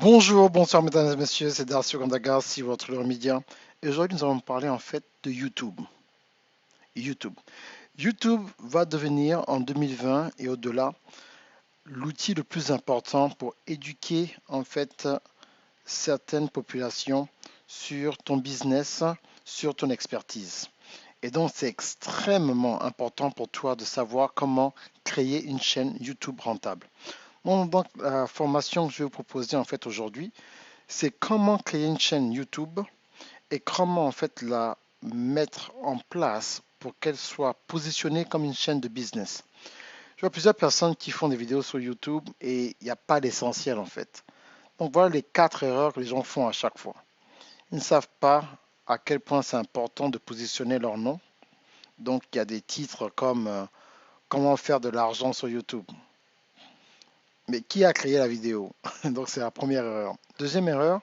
Bonjour, bonsoir mesdames et messieurs, c'est Darcio Gandaga, si votre leur média. Et aujourd'hui, nous allons parler en fait de YouTube. YouTube. YouTube va devenir en 2020 et au-delà l'outil le plus important pour éduquer en fait certaines populations sur ton business, sur ton expertise. Et donc, c'est extrêmement important pour toi de savoir comment créer une chaîne YouTube rentable. Bon, donc, la formation que je vais vous proposer en fait aujourd'hui, c'est comment créer une chaîne YouTube et comment en fait la mettre en place pour qu'elle soit positionnée comme une chaîne de business. Je vois plusieurs personnes qui font des vidéos sur YouTube et il n'y a pas d'essentiel en fait. Donc voilà les 4 erreurs que les gens font à chaque fois. Ils ne savent pas à quel point c'est important de positionner leur nom. Donc il y a des titres comme comment faire de l'argent sur YouTube. Mais qui a créé la vidéo? Donc c'est la première erreur. Deuxième erreur,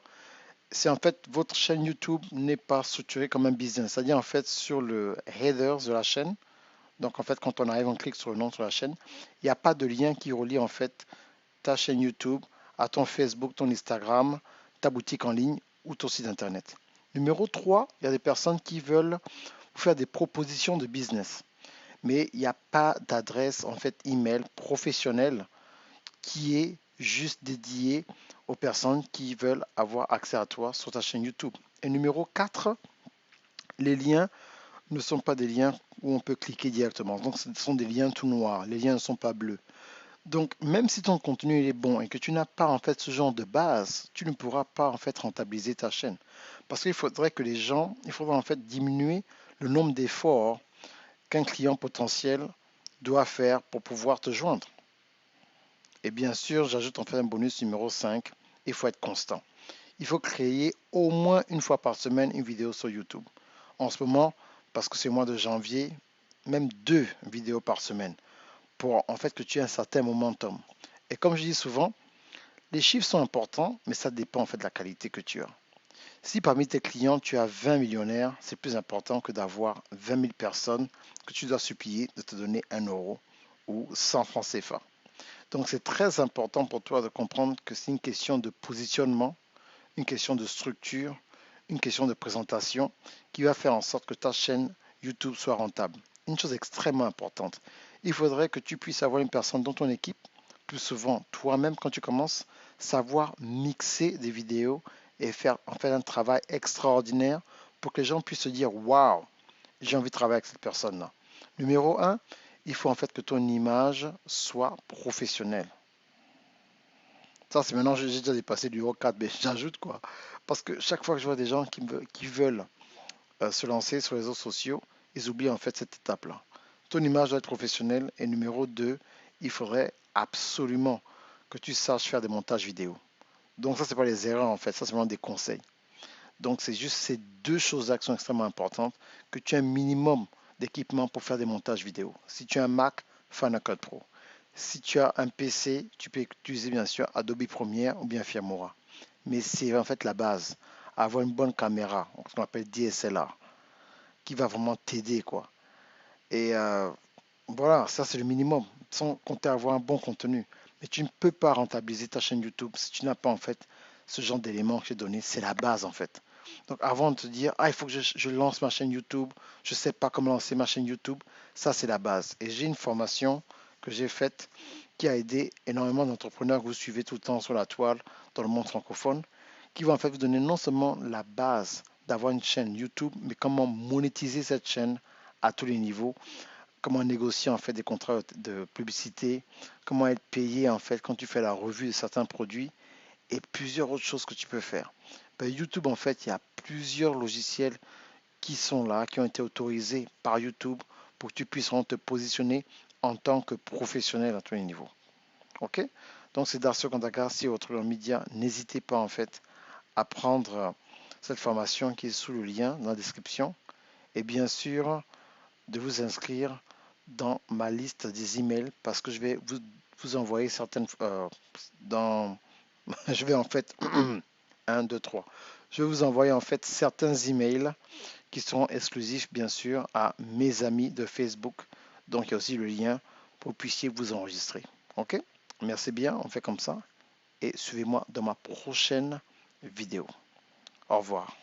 c'est en fait votre chaîne YouTube n'est pas structurée comme un business. C'est-à-dire en fait sur le header de la chaîne, donc en fait quand on arrive, on clique sur le nom de la chaîne, il n'y a pas de lien qui relie en fait ta chaîne YouTube à ton Facebook, ton Instagram, ta boutique en ligne ou ton site internet. Numéro 3, il y a des personnes qui veulent vous faire des propositions de business, mais il n'y a pas d'adresse en fait email professionnelle qui est juste dédié aux personnes qui veulent avoir accès à toi sur ta chaîne YouTube. Et numéro 4, les liens ne sont pas des liens où on peut cliquer directement. Donc ce sont des liens tout noirs. Les liens ne sont pas bleus. Donc même si ton contenu est bon et que tu n'as pas en fait ce genre de base, tu ne pourras pas en fait rentabiliser ta chaîne. Parce qu'il faudrait que les gens, il faudra en fait diminuer le nombre d'efforts qu'un client potentiel doit faire pour pouvoir te joindre. Et bien sûr, j'ajoute en fait un bonus numéro 5, il faut être constant. Il faut créer au moins une fois par semaine une vidéo sur YouTube. En ce moment, parce que c'est le mois de janvier, même 2 vidéos par semaine pour en fait que tu aies un certain momentum. Et comme je dis souvent, les chiffres sont importants, mais ça dépend en fait de la qualité que tu as. Si parmi tes clients tu as 20 millionnaires, c'est plus important que d'avoir 20 000 personnes que tu dois supplier de te donner 1 euro ou 100 francs CFA. Donc c'est très important pour toi de comprendre que c'est une question de positionnement, une question de structure, une question de présentation qui va faire en sorte que ta chaîne YouTube soit rentable. Une chose extrêmement importante, il faudrait que tu puisses avoir une personne dans ton équipe, plus souvent toi-même quand tu commences, savoir mixer des vidéos et faire en fait un travail extraordinaire pour que les gens puissent se dire waouh, j'ai envie de travailler avec cette personne-là. Numéro un, il faut en fait que ton image soit professionnelle. Ça, c'est maintenant, j'ai déjà dépassé du 4, mais j'ajoute quoi. Parce que chaque fois que je vois des gens qui veulent se lancer sur les réseaux sociaux, ils oublient en fait cette étape-là. Ton image doit être professionnelle. Et numéro 2, il faudrait absolument que tu saches faire des montages vidéo. Donc ça, c'est pas les erreurs en fait, ça c'est vraiment des conseils. Donc c'est juste ces 2 choses-là qui sont extrêmement importantes, que tu aies un minimum d'équipement pour faire des montages vidéo. Si tu as un Mac, Final Cut Pro. Si tu as un PC, tu peux utiliser bien sûr Adobe Premiere ou bien Filmora. Mais c'est en fait la base. Avoir une bonne caméra, ce qu'on appelle DSLR, qui va vraiment t'aider quoi. Et voilà, ça c'est le minimum, sans compter avoir un bon contenu. Mais tu ne peux pas rentabiliser ta chaîne YouTube si tu n'as pas en fait ce genre d'éléments que j'ai donné. C'est la base en fait. Donc avant de te dire, ah, il faut que je lance ma chaîne YouTube, je ne sais pas comment lancer ma chaîne YouTube, ça c'est la base. Et j'ai une formation que j'ai faite qui a aidé énormément d'entrepreneurs que vous suivez tout le temps sur la toile dans le monde francophone, qui vont en fait vous donner non seulement la base d'avoir une chaîne YouTube, mais comment monétiser cette chaîne à tous les niveaux, comment négocier en fait des contrats de publicité, comment être payé en fait quand tu fais la revue de certains produits et plusieurs autres choses que tu peux faire. Ben, YouTube en fait, il y a plusieurs logiciels qui sont là, qui ont été autorisés par YouTube pour que tu puisses te positionner en tant que professionnel à tous les niveaux. Ok? Donc c'est Darcio Kandaga, si votre média, n'hésitez pas en fait à prendre cette formation qui est sous le lien dans la description et bien sûr de vous inscrire dans ma liste des emails parce que je vais vous envoyer certaines dans je vais en fait 1, 2, 3. Je vais vous envoyer en fait certains emails qui seront exclusifs bien sûr à mes amis de Facebook. Donc il y a aussi le lien pour que vous puissiez vous enregistrer. Ok? Merci bien, on fait comme ça. et suivez-moi dans ma prochaine vidéo. Au revoir.